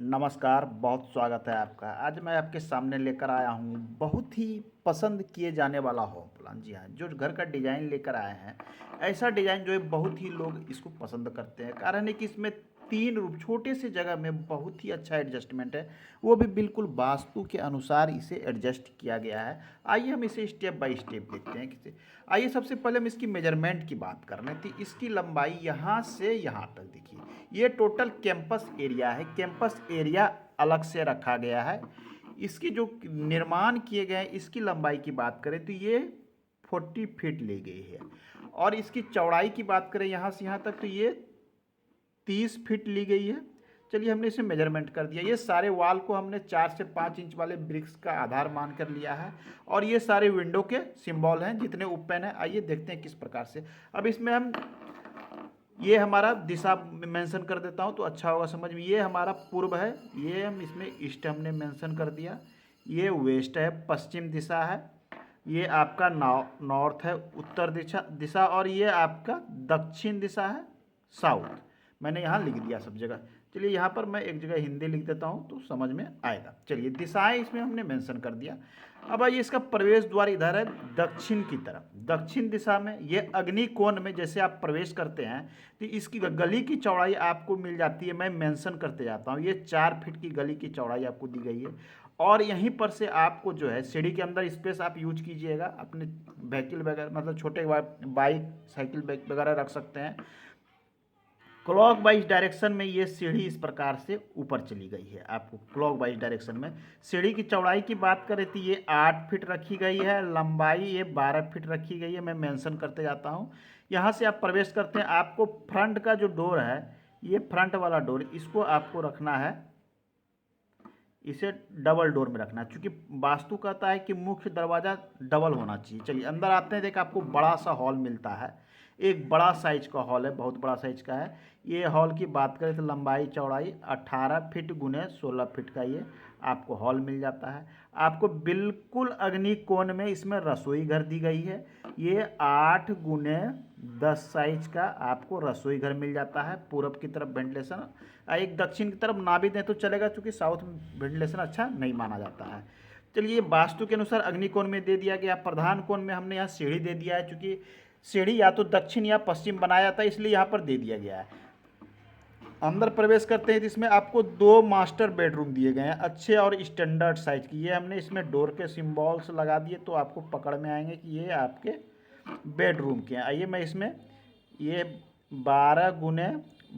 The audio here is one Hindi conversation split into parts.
नमस्कार, बहुत स्वागत है आपका। आज मैं आपके सामने लेकर आया हूँ बहुत ही पसंद किए जाने वाला होम प्लान। जी हाँ, जो घर का डिज़ाइन लेकर आए हैं, ऐसा डिज़ाइन जो है बहुत ही लोग इसको पसंद करते हैं। कारण है कि इसमें 3 रूम छोटे से जगह में बहुत ही अच्छा एडजस्टमेंट है, वो भी बिल्कुल वास्तु के अनुसार इसे एडजस्ट किया गया है। आइए हम इसे स्टेप बाय स्टेप देखते हैं किसे। आइए सबसे पहले हम इसकी मेजरमेंट की बात कर रहे थे। इसकी लंबाई यहाँ से यहाँ तक देखिए, ये टोटल कैंपस एरिया है। कैंपस एरिया अलग से रखा गया है। इसकी जो निर्माण किए गए हैं, इसकी लंबाई की बात करें तो ये 40 फीट ली गई है। और इसकी चौड़ाई की बात करें यहाँ से यहाँ तक तो ये 30 फीट ली गई है। चलिए हमने इसे मेजरमेंट कर दिया। ये सारे वॉल को हमने 4 से 5 इंच वाले ब्रिक्स का आधार मान कर लिया है। और ये सारे विंडो के सिंबल हैं जितने ओपन हैं। आइए देखते हैं किस प्रकार से। अब इसमें हम ये हमारा दिशा मेंशन कर देता हूँ तो अच्छा होगा समझ में। ये हमारा पूर्व है, ये हम इसमें ईस्ट हमने मेंशन कर दिया। ये वेस्ट है, पश्चिम दिशा है। ये आपका नॉर्थ है, उत्तर दिशा। और ये आपका दक्षिण दिशा है, साउथ। मैंने यहाँ लिख दिया सब जगह। चलिए यहाँ पर मैं एक जगह हिंदी लिख देता हूँ तो समझ में आएगा। चलिए दिशाएं इसमें हमने मेंशन कर दिया। अब आइए, इसका प्रवेश द्वार इधर है दक्षिण की तरफ। दक्षिण दिशा में ये अग्नि कोण में जैसे आप प्रवेश करते हैं तो इसकी गली की चौड़ाई आपको मिल जाती है। मैं मेंशन करते जाता हूँ। ये 4 फीट की गली की चौड़ाई आपको दी गई है। और यहीं पर से आपको जो है सीढ़ी के अंदर स्पेस आप यूज कीजिएगा। अपने व्हीकल वगैरह मतलब छोटे बाइक साइकिल वगैरह रख सकते हैं। क्लॉक वाइज डायरेक्शन में ये सीढ़ी इस प्रकार से ऊपर चली गई है। आपको क्लॉक वाइज डायरेक्शन में सीढ़ी की चौड़ाई की बात करें तो ये 8 फीट रखी गई है। लंबाई ये 12 फीट रखी गई है। मैं मेंशन करते जाता हूँ। यहाँ से आप प्रवेश करते हैं, आपको फ्रंट का जो डोर है, ये फ्रंट वाला डोर, इसको आपको रखना है, इसे डबल डोर में रखना है। चूँकि वास्तु कहता है कि मुख्य दरवाज़ा डबल होना चाहिए। चलिए अंदर आते हैं। देख, आपको बड़ा सा हॉल मिलता है। एक बड़ा साइज का हॉल है, बहुत बड़ा साइज का है। ये हॉल की बात करें तो लंबाई चौड़ाई 18 फीट गुने 16 फीट का ये आपको हॉल मिल जाता है। आपको बिल्कुल अग्नि कोण में इसमें रसोई घर दी गई है। ये 8 गुने 10 साइज का आपको रसोई घर मिल जाता है। पूरब की तरफ वेंटिलेशन, एक दक्षिण की तरफ ना भी दें तो चलेगा, चूँकि साउथ में वेंटिलेशन अच्छा नहीं माना जाता है। चलिए वास्तु के अनुसार अग्निकोण में दे दिया गया। प्रधान कोण में हमने यहाँ सीढ़ी दे दिया है, चूँकि सीढ़ी या तो दक्षिण या पश्चिम बनाया जाता है, इसलिए यहाँ पर दे दिया गया है। अंदर प्रवेश करते हैं तो इसमें आपको 2 मास्टर बेडरूम दिए गए हैं, अच्छे और स्टैंडर्ड साइज की। ये हमने इसमें डोर के सिम्बॉल्स लगा दिए तो आपको पकड़ में आएंगे कि ये आपके बेडरूम के हैं। आइए मैं इसमें ये 12 गुने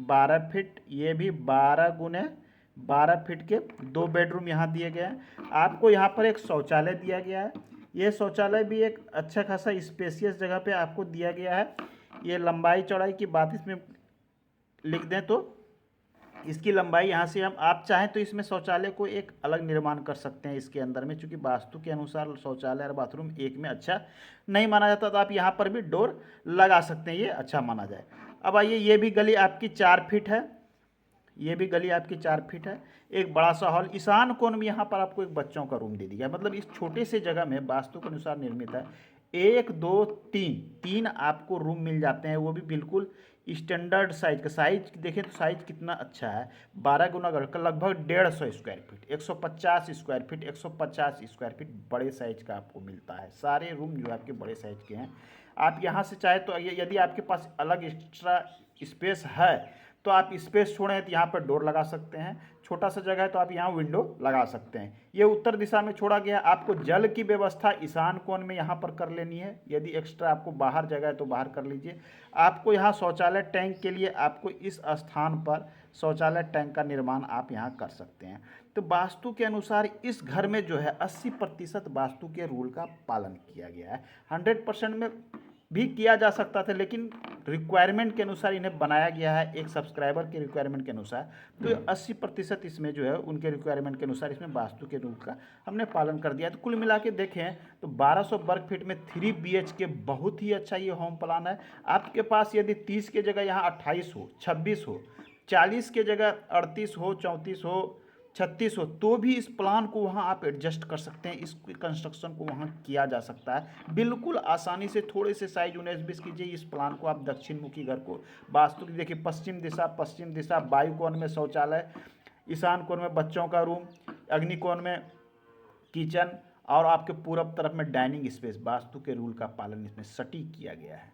12 फीट, ये भी 12 गुने 12 फीट के 2 बेडरूम यहाँ दिए गए हैं। आपको यहाँ पर एक शौचालय दिया गया है। ये शौचालय भी एक अच्छा खासा स्पेसियस जगह पे आपको दिया गया है। ये लंबाई चौड़ाई की बात इसमें लिख दें तो इसकी लंबाई यहाँ से हम, आप चाहें तो इसमें शौचालय को एक अलग निर्माण कर सकते हैं इसके अंदर में, चूँकि वास्तु के अनुसार शौचालय और बाथरूम एक में अच्छा नहीं माना जाता, तो आप यहाँ पर भी डोर लगा सकते हैं, ये अच्छा माना जाए। अब आइए, ये भी गली आपकी 4 फीट है। ये भी गली आपकी 4 फीट है। एक बड़ा सा हॉल, ईशान कोण में यहाँ पर आपको एक बच्चों का रूम दे दिया है। मतलब इस छोटे से जगह में वास्तु के अनुसार निर्मित है। 1 2 3 3 आपको रूम मिल जाते हैं, वो भी बिल्कुल स्टैंडर्ड साइज का। साइज देखें तो साइज कितना अच्छा है। 12 गुना का लगभग 150 square feet, 150 square feet, 150 square feet बड़े साइज का आपको मिलता है। सारे रूम जो आपके बड़े साइज के हैं। आप यहाँ से चाहे तो यदि आपके पास अलग एक्स्ट्रा स्पेस है तो आप स्पेस छोड़ें तो यहाँ पर डोर लगा सकते हैं। छोटा सा जगह है तो आप यहाँ विंडो लगा सकते हैं। ये उत्तर दिशा में छोड़ा गया। आपको जल की व्यवस्था ईशान कोण में यहाँ पर कर लेनी है। यदि एक्स्ट्रा आपको बाहर जगह है तो बाहर कर लीजिए। आपको यहाँ शौचालय टैंक के लिए आपको इस स्थान पर शौचालय टैंक का निर्माण आप यहाँ कर सकते हैं। तो वास्तु के अनुसार इस घर में जो है 80% वास्तु के रूल का पालन किया गया है। 100% में भी किया जा सकता था, लेकिन रिक्वायरमेंट के अनुसार इन्हें बनाया गया है, एक सब्सक्राइबर के रिक्वायरमेंट के अनुसार। तो 80% इसमें जो है उनके रिक्वायरमेंट के अनुसार इसमें वास्तु के रूल का हमने पालन कर दिया। तो कुल मिला के देखें तो 1200 वर्ग फीट में 3 BHK बहुत ही अच्छा ये होम प्लान है। आपके पास यदि 30 के जगह यहाँ 28 हो, 26 हो, 40 के जगह 38 हो, 34 हो, 36 हो, तो भी इस प्लान को वहाँ आप एडजस्ट कर सकते हैं। इस कंस्ट्रक्शन को वहाँ किया जा सकता है बिल्कुल आसानी से। थोड़े से साइज 19-20 कीजिए। इस प्लान को आप दक्षिण मुखी घर को वास्तु की देखिए, पश्चिम दिशा वायु कोण में शौचालय, ईशान कोण में बच्चों का रूम, अग्नि कोण में किचन और आपके पूरब तरफ में डाइनिंग स्पेस। वास्तु के रूल का पालन इसमें सटीक किया गया है।